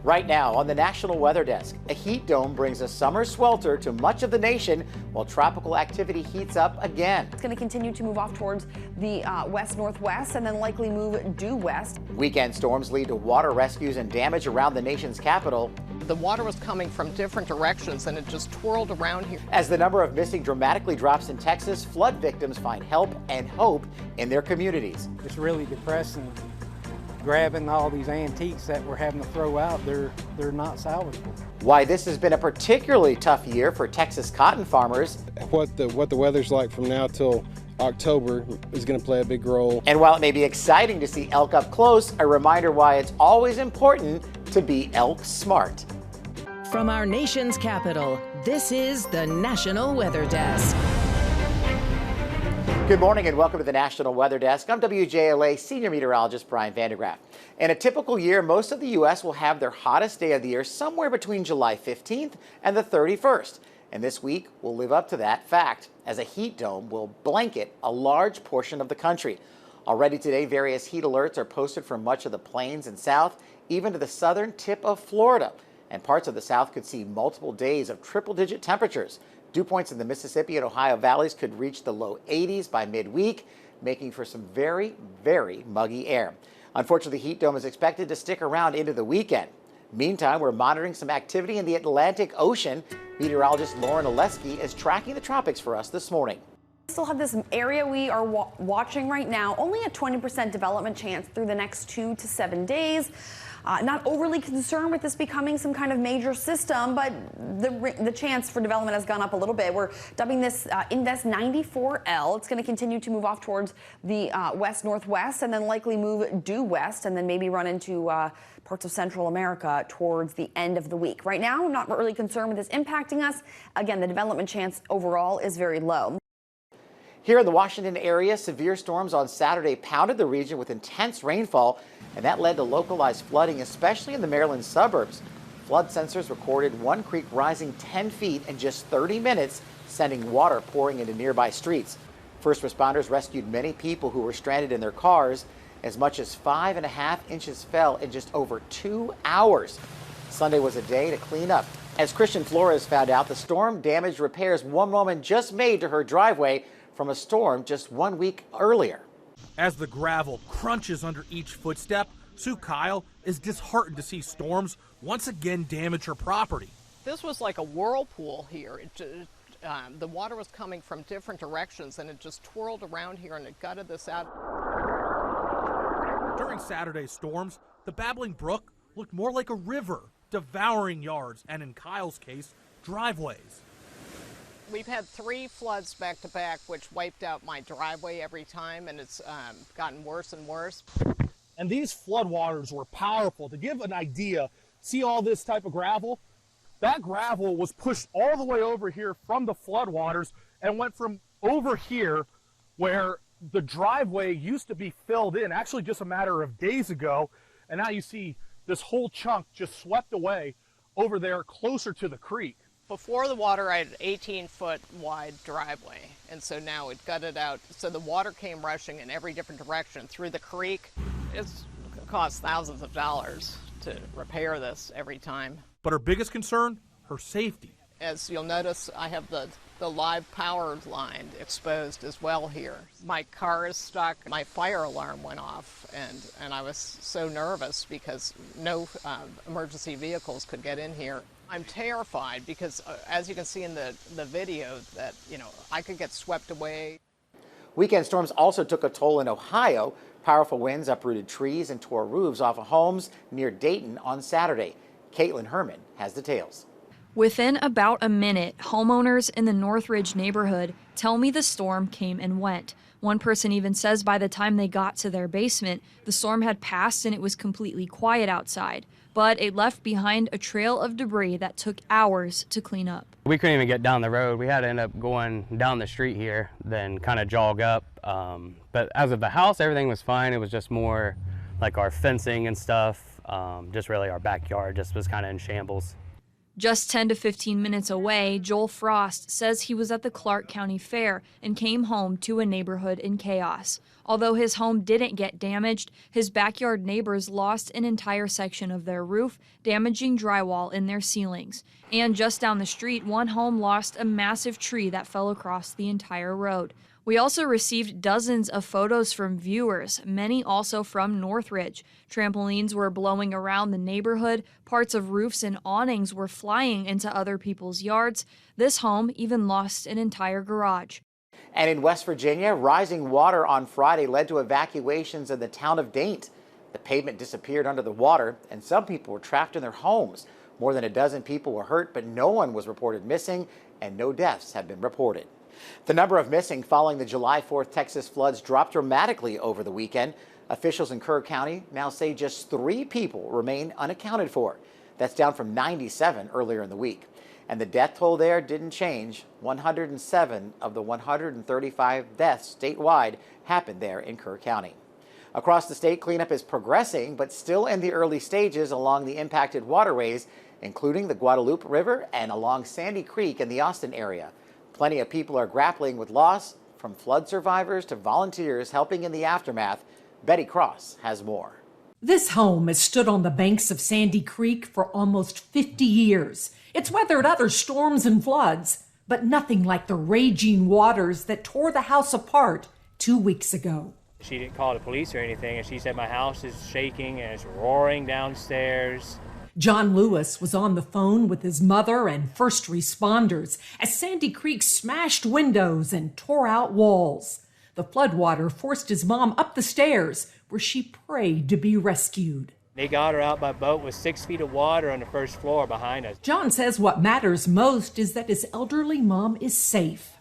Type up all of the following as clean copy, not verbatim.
Right now on the National Weather Desk, a heat dome brings a summer swelter to much of the nation while tropical activity heats up again. It's going to continue to move off towards the west-northwest and then likely move due west. Weekend storms lead to water rescues and damage around the nation's capital. The water was coming from different directions and it just twirled around here. As the number of missing dramatically drops in Texas, flood victims find help and hope in their communities. It's really depressing. Grabbing all these antiques that we're having to throw out, they're not salvageable. Why this has been a particularly tough year for Texas cotton farmers. What the weather's like from now till October is going to play a big role. And while it may be exciting to see elk up close, a reminder why it's always important to be ELK-SMART. From our nation's capital, this is the National Weather Desk. Good morning and welcome to the National Weather Desk. I'm WJLA Senior Meteorologist Brian Vandergraff. In a typical year, most of the U.S. will have their hottest day of the year somewhere between July 15th and the 31st. And this week will live up to that fact, as a heat dome will blanket a large portion of the country. Already today, various heat alerts are posted for much of the plains and south, even to the southern tip of Florida. And parts of the south could see multiple days of triple-digit temperatures. Dew points in the Mississippi and Ohio valleys could reach the low 80s by midweek, making for some very, very muggy air. Unfortunately, the heat dome is expected to stick around into the weekend. Meantime, we're monitoring some activity in the Atlantic Ocean. Meteorologist Lauren Oleski is tracking the tropics for us this morning. We still have this area we are watching right now, only a 20% development chance through the next 2 to 7 days. Not overly concerned with this becoming some kind of major system, but the chance for development has gone up a little bit. We're dubbing this Indes 94L. It's going to continue to move off towards the west-northwest and then likely move due west and then maybe run into parts of Central America towards the end of the week. Right now, I'm not really concerned with this impacting us. Again, the development chance overall is very low. Here in the Washington area, severe storms on Saturday pounded the region with intense rainfall, and that led to localized flooding, especially in the Maryland suburbs. Flood sensors recorded one creek rising 10 feet in just 30 minutes, sending water pouring into nearby streets. First responders rescued many people who were stranded in their cars. As much as 5.5 inches fell in just over 2 hours. Sunday was a day to clean up. As Christian Flores found out, the storm damaged repairs one woman just made to her driveway from a storm just 1 week earlier. As the gravel crunches under each footstep, Sue Kyle is disheartened to see storms once again damage her property. This was like a whirlpool here. The water was coming from different directions and it just twirled around here and it gutted this out. During Saturday's storms, the babbling brook looked more like a river, devouring yards and, in Kyle's case, driveways. We've had 3 floods back to back, which wiped out my driveway every time, and it's gotten worse and worse. And these floodwaters were powerful. To give an idea, see all this type of gravel? That gravel was pushed all the way over here from the floodwaters and went from over here where the driveway used to be filled in, actually just a matter of days ago, and now you see this whole chunk just swept away over there closer to the creek. Before the water, I had an 18-foot wide driveway, and so now it gutted out. So the water came rushing in every different direction through the creek. It's cost thousands of dollars to repair this every time. But her biggest concern, her safety. As you'll notice, I have the live power line exposed as well here. My car is stuck. My fire alarm went off, and I was so nervous because no emergency vehicles could get in here. I'm terrified because, as you can see in the video, that, I could get swept away. Weekend storms also took a toll in Ohio. Powerful winds uprooted trees and tore roofs off of homes near Dayton on Saturday. Caitlin Herman has details. Within about a minute, homeowners in the Northridge neighborhood tell me the storm came and went. One person even says by the time they got to their basement, the storm had passed and it was completely quiet outside. But it left behind a trail of debris that took hours to clean up. We couldn't even get down the road. We had to end up going down the street here, then kind of jog up. But as of the house, everything was fine. It was just more like our fencing and stuff. Just really our backyard just was kind of in shambles. Just 10 to 15 minutes away, Joel Frost says he was at the Clark County Fair and came home to a neighborhood in chaos. Although his home didn't get damaged, his backyard neighbors lost an entire section of their roof, damaging drywall in their ceilings. And just down the street, one home lost a massive tree that fell across the entire road. We also received dozens of photos from viewers, many also from Northridge. Trampolines were blowing around the neighborhood, parts of roofs and awnings were flying into other people's yards. This home even lost an entire garage. And in West Virginia, rising water on Friday led to evacuations in the town of Daint. The pavement disappeared under the water, and some people were trapped in their homes. More than a dozen people were hurt, but no one was reported missing, and no deaths have been reported. The number of missing following the July 4th Texas floods dropped dramatically over the weekend. Officials in Kerr County now say just 3 people remain unaccounted for. That's down from 97 earlier in the week. And the death toll there didn't change. 107 of the 135 deaths statewide happened there in Kerr County. Across the state, cleanup is progressing, but still in the early stages along the impacted waterways, including the Guadalupe River and along Sandy Creek in the Austin area. Plenty of people are grappling with loss, from flood survivors to volunteers helping in the aftermath. Betty Cross has more. This home has stood on the banks of Sandy Creek for almost 50 years. It's weathered other storms and floods, but nothing like the raging waters that tore the house apart 2 weeks ago. She didn't call the police or anything, and she said my house is shaking and it's roaring downstairs. John Lewis was on the phone with his mother and first responders as Sandy Creek smashed windows and tore out walls. The floodwater forced his mom up the stairs, where she prayed to be rescued. They got her out by boat with 6 feet of water on the first floor behind us. John says what matters most is that his elderly mom is safe.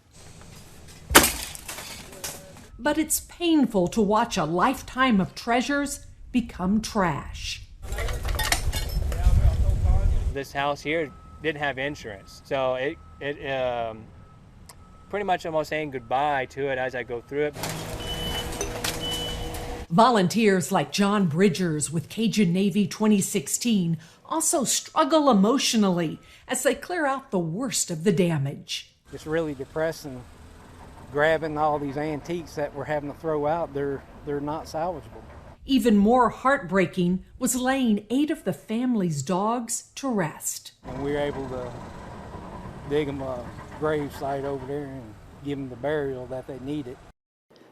But it's painful to watch a lifetime of treasures become trash. This house here didn't have insurance, so it pretty much almost saying goodbye to it as I go through it. Volunteers like John Bridgers with Cajun Navy 2016 also struggle emotionally as they clear out the worst of the damage. It's really depressing grabbing all these antiques that we're having to throw out. They're not salvageable. Even more heartbreaking was laying 8 of the family's dogs to rest. And we were able to dig them a grave site over there and give them the burial that they needed.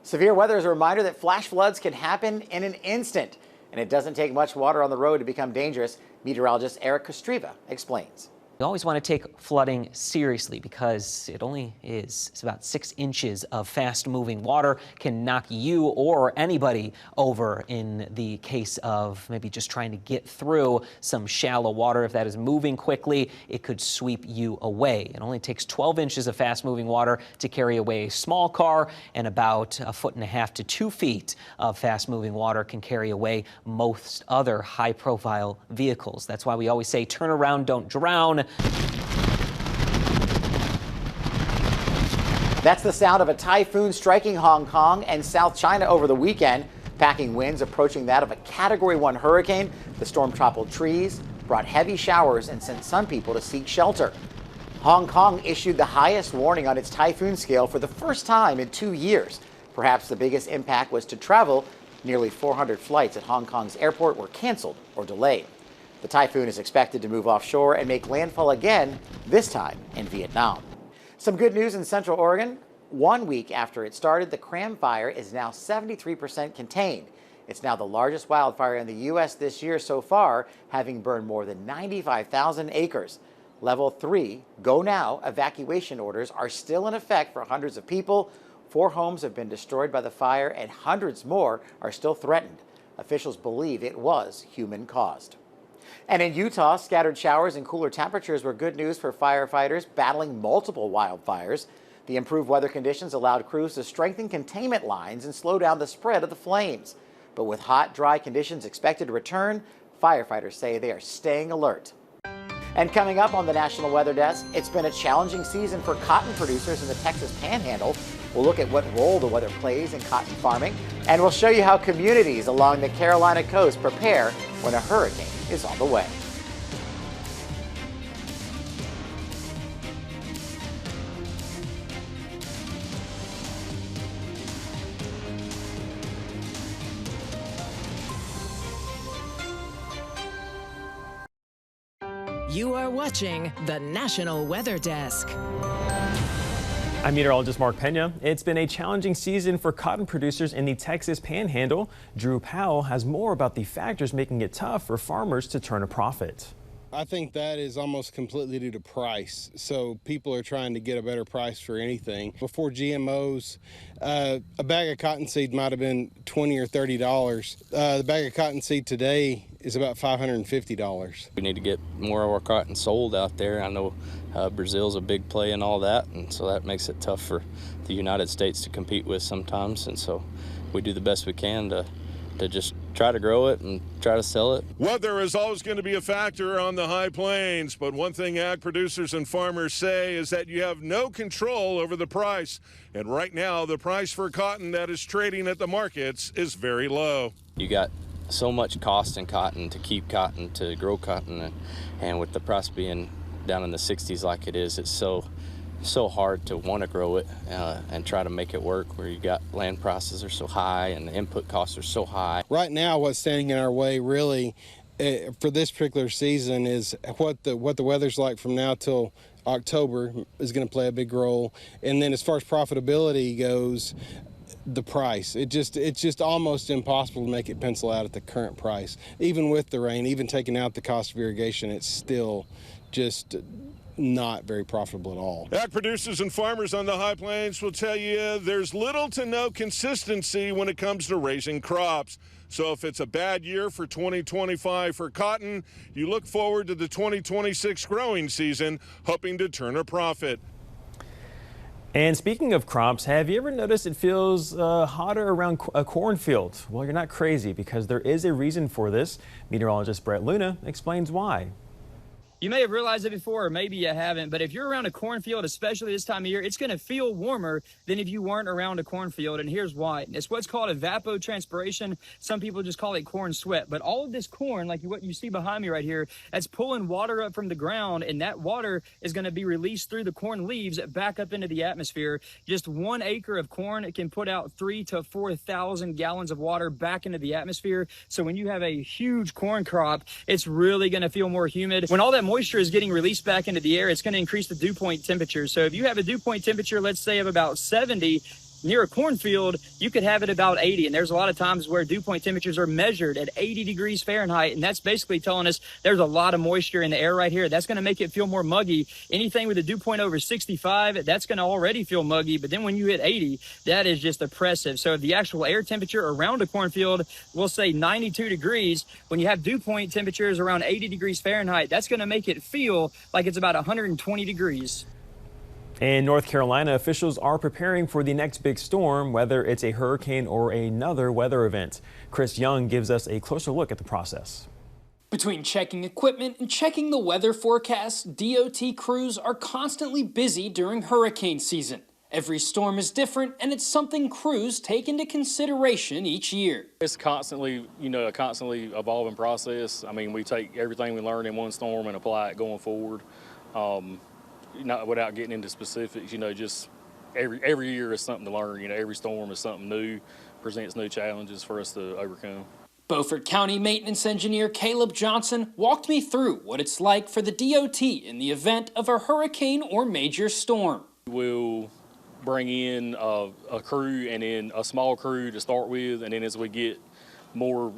Severe weather is a reminder that flash floods can happen in an instant, and it doesn't take much water on the road to become dangerous. Meteorologist Eric Kostriva explains. We always want to take flooding seriously because it only is about 6 inches of fast-moving water can knock you or anybody over in the case of maybe just trying to get through some shallow water. If that is moving quickly, it could sweep you away. It only takes 12 inches of fast-moving water to carry away a small car, and about 1.5 feet to 2 feet of fast-moving water can carry away most other high-profile vehicles. That's why we always say, turn around, don't drown. That's the sound of a typhoon striking Hong Kong and South China over the weekend. Packing winds approaching that of a Category 1 hurricane. The storm toppled trees, brought heavy showers, and sent some people to seek shelter. Hong Kong issued the highest warning on its typhoon scale for the first time in 2 years. Perhaps the biggest impact was to travel. Nearly 400 flights at Hong Kong's airport were canceled or delayed. The typhoon is expected to move offshore and make landfall again, this time in Vietnam. Some good news in Central Oregon. 1 week after it started, the Cram Fire is now 73% contained. It's now the largest wildfire in the U.S. this year so far, having burned more than 95,000 acres. Level 3, Go Now evacuation orders are still in effect for hundreds of people. 4 homes have been destroyed by the fire and hundreds more are still threatened. Officials believe it was human-caused. And in Utah, scattered showers and cooler temperatures were good news for firefighters battling multiple wildfires. The improved weather conditions allowed crews to strengthen containment lines and slow down the spread of the flames. But with hot, dry conditions expected to return, firefighters say they are staying alert. And coming up on the National Weather Desk, it's been a challenging season for cotton producers in the Texas Panhandle. We'll look at what role the weather plays in cotton farming, and we'll show you how communities along the Carolina coast prepare when a hurricane is on the way. You are watching the National Weather Desk. I'm meteorologist Mark Pena. It's been a challenging season for cotton producers in the Texas Panhandle. Drew Powell has more about the factors making it tough for farmers to turn a profit. I think that is almost completely due to price. So people are trying to get a better price for anything. Before GMOs, a bag of cottonseed might have been $20 or $30. The bag of cottonseed today is about $550. We need to get more of our cotton sold out there. I know Brazil's a big play in all that, and so that makes it tough for the United States to compete with sometimes. And so we do the best we can to just try to grow it and try to sell it. Weather is always going to be a factor on the high plains, but one thing ag producers and farmers say is that you have no control over the price. And right now, the price for cotton that is trading at the markets is very low. You got so much cost in cotton to keep cotton, to grow cotton, and with the price being down in the 60s like it is, it's so hard to want to grow it and try to make it work, where you got land prices are so high and the input costs are so high. Right now, what's standing in our way really for this particular season is what the weather's like from now till October is going to play a big role. And then as far as profitability goes, the price. It's just almost impossible to make it pencil out at the current price. Even with the rain, even taking out the cost of irrigation, it's still just not very profitable at all. Ag producers and farmers on the high plains will tell you there's little to no consistency when it comes to raising crops. So if it's a bad year for 2025 for cotton, you look forward to the 2026 growing season, hoping to turn a profit. And speaking of crops, have you ever noticed it feels hotter around a cornfield? Well, you're not crazy, because there is a reason for this. Meteorologist Brett Luna explains why. You may have realized it before, or maybe you haven't, but if you're around a cornfield, especially this time of year, it's going to feel warmer than if you weren't around a cornfield, and here's why. It's what's called evapotranspiration. Some people just call it corn sweat, but all of this corn, like what you see behind me right here, that's pulling water up from the ground, and that water is going to be released through the corn leaves back up into the atmosphere. Just 1 acre of corn can put out 3,000 to 4,000 gallons of water back into the atmosphere. So when you have a huge corn crop, it's really going to feel more humid. When all that moisture is getting released back into the air, it's going to increase the dew point temperature. So if you have a dew point temperature, let's say of about 70 near a cornfield, you could have it about 80. And there's a lot of times where dew point temperatures are measured at 80 degrees Fahrenheit. And that's basically telling us there's a lot of moisture in the air right here. That's going to make it feel more muggy. Anything with a dew point over 65, that's going to already feel muggy. But then when you hit 80, that is just oppressive. So the actual air temperature around a cornfield, we'll say 92 degrees. When you have dew point temperatures around 80 degrees Fahrenheit, that's going to make it feel like it's about 120 degrees. In North Carolina, officials are preparing for the next big storm, whether it's a hurricane or another weather event. Chris Young gives us a closer look at the process. Between checking equipment and checking the weather forecast, DOT crews are constantly busy during hurricane season. Every storm is different, and it's something crews take into consideration each year. It's constantly, a constantly evolving process. I mean, we take everything we learn in one storm and apply it going forward. Not without getting into specifics, just every year is something to learn. Every storm is something new, presents new challenges for us to overcome. Beaufort County Maintenance Engineer Caleb Johnson walked me through what it's like for the DOT in the event of a hurricane or major storm. We'll bring in a crew, and then a small crew to start with, and then as we get more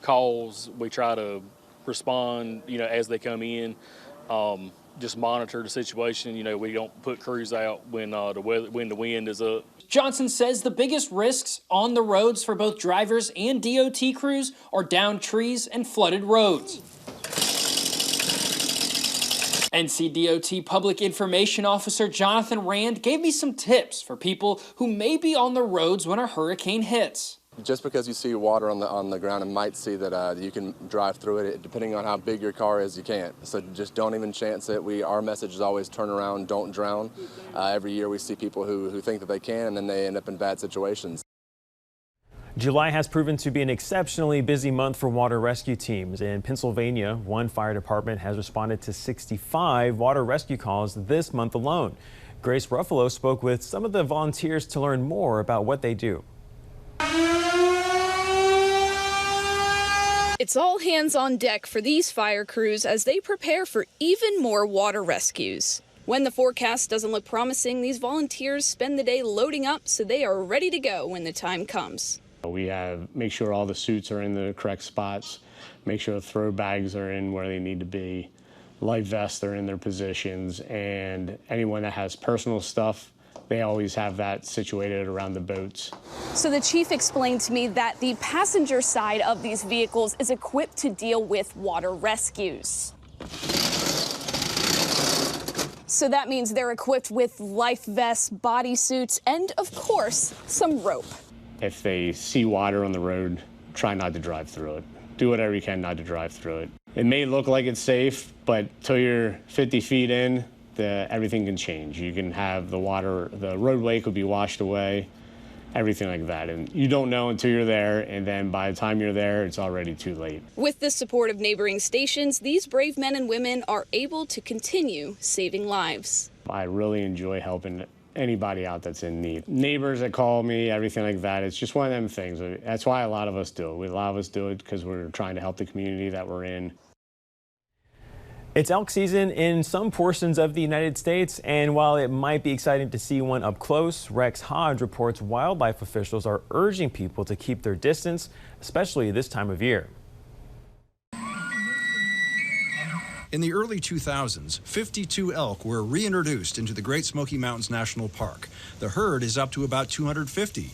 calls, we try to respond, as they come in. Just monitor the situation. We don't put crews out when the wind is up. Johnson says the biggest risks on the roads for both drivers and DOT crews are downed trees and flooded roads. NCDOT Public Information Officer Jonathan Rand gave me some tips for people who may be on the roads when a hurricane hits. Just because you see water on the ground and might see that you can drive through it, depending on how big your car is, you can't. So just don't even chance it. Our message is always turn around, don't drown. Every year we see people who think that they can, and then they end up in bad situations. July has proven to be an exceptionally busy month for water rescue teams. In Pennsylvania, one fire department has responded to 65 water rescue calls this month alone. Grace Ruffalo spoke with some of the volunteers to learn more about what they do. It's all hands on deck for these fire crews as they prepare for even more water rescues. When the forecast doesn't look promising, these volunteers spend the day loading up so they are ready to go when the time comes. We make sure all the suits are in the correct spots, make sure the throw bags are in where they need to be, life vests are in their positions, and anyone that has personal stuff, they always have that situated around the boats. So the chief explained to me that the passenger side of these vehicles is equipped to deal with water rescues. So that means they're equipped with life vests, bodysuits, and of course, some rope. If they see water on the road, try not to drive through it. Do whatever you can not to drive through it. It may look like it's safe, but till you're 50 feet in, everything can change. You can have the roadway could be washed away, everything like that. And you don't know until you're there, and then by the time you're there, it's already too late. With the support of neighboring stations, these brave men and women are able to continue saving lives. I really enjoy helping anybody out that's in need. Neighbors that call me, everything like that. It's just one of them things. That's why a lot of us do it. A lot of us do it because we're trying to help the community that we're in. It's elk season in some portions of the United States, and while it might be exciting to see one up close, Rex Hodge reports wildlife officials are urging people to keep their distance, especially this time of year. In the early 2000s, 52 elk were reintroduced into the Great Smoky Mountains National Park. The herd is up to about 250.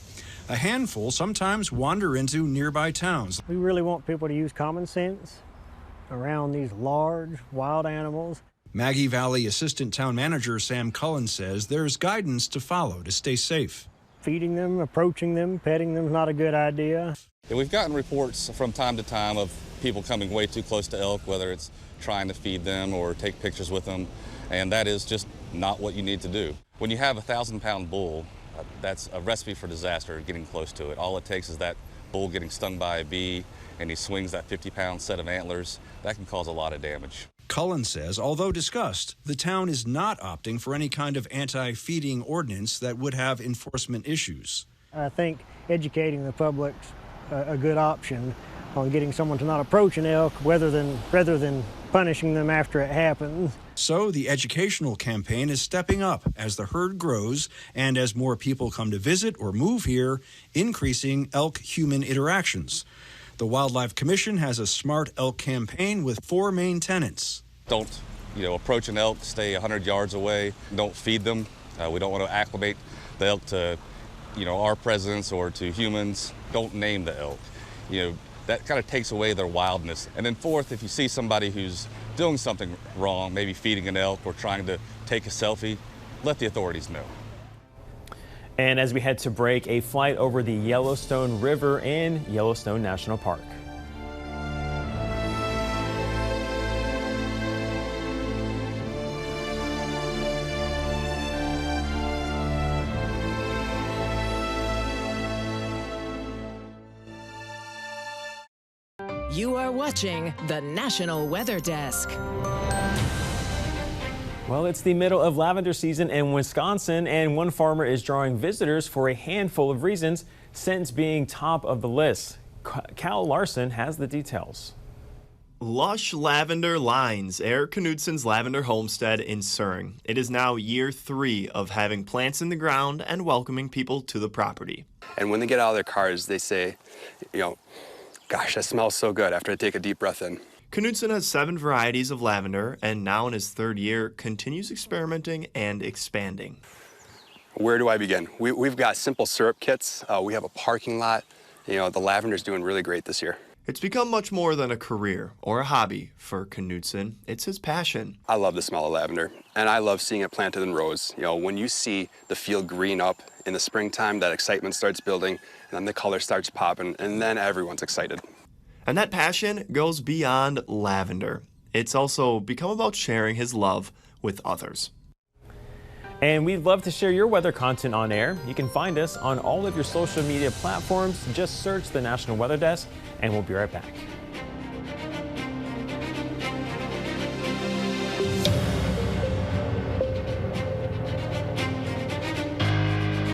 A handful sometimes wander into nearby towns. We really want people to use common sense around these large wild animals. Maggie Valley Assistant Town Manager Sam Cullen says there's guidance to follow to stay safe. Feeding them, approaching them, petting them is not a good idea. Yeah, we've gotten reports from time to time of people coming way too close to elk, whether it's trying to feed them or take pictures with them, and that is just not what you need to do. When you have a 1,000-pound bull, that's a recipe for disaster, getting close to it. All it takes is that bull getting stung by a bee, and he swings that 50-pound set of antlers. That can cause a lot of damage. Cullen says, although discussed, the town is not opting for any kind of anti-feeding ordinance that would have enforcement issues. I think educating the public's a good option on getting someone to not approach an elk rather than punishing them after it happens. So the educational campaign is stepping up as the herd grows and as more people come to visit or move here, increasing elk-human interactions. The Wildlife Commission has a SMART elk campaign with 4 main tenets. Don't, approach an elk, stay 100 yards away. Don't feed them. We don't want to acclimate the elk to, our presence or to humans. Don't name the elk. That kind of takes away their wildness. And then 4th, if you see somebody who's doing something wrong, maybe feeding an elk or trying to take a selfie, let the authorities know. And as we head to break, a flight over the Yellowstone River in Yellowstone National Park. You are watching the National Weather Desk. Well, it's the middle of lavender season in Wisconsin, and one farmer is drawing visitors for a handful of reasons, scents being top of the list. Cal Larson has the details. Lush lavender lines Eric Knutson's lavender homestead in Suring. It is now year 3 of having plants in the ground and welcoming people to the property. And when they get out of their cars, they say, gosh, that smells so good after I take a deep breath in. Knutson has 7 varieties of lavender and now in his 3rd year continues experimenting and expanding. Where do I begin? We've got simple syrup kits. We have a parking lot. The lavender's doing really great this year. It's become much more than a career or a hobby for Knutson. It's his passion. I love the smell of lavender, and I love seeing it planted in rows. When you see the field green up in the springtime, that excitement starts building, and then the color starts popping, and then everyone's excited. And that passion goes beyond lavender. It's also become about sharing his love with others. And we'd love to share your weather content on air. You can find us on all of your social media platforms. Just search the National Weather Desk, and we'll be right back.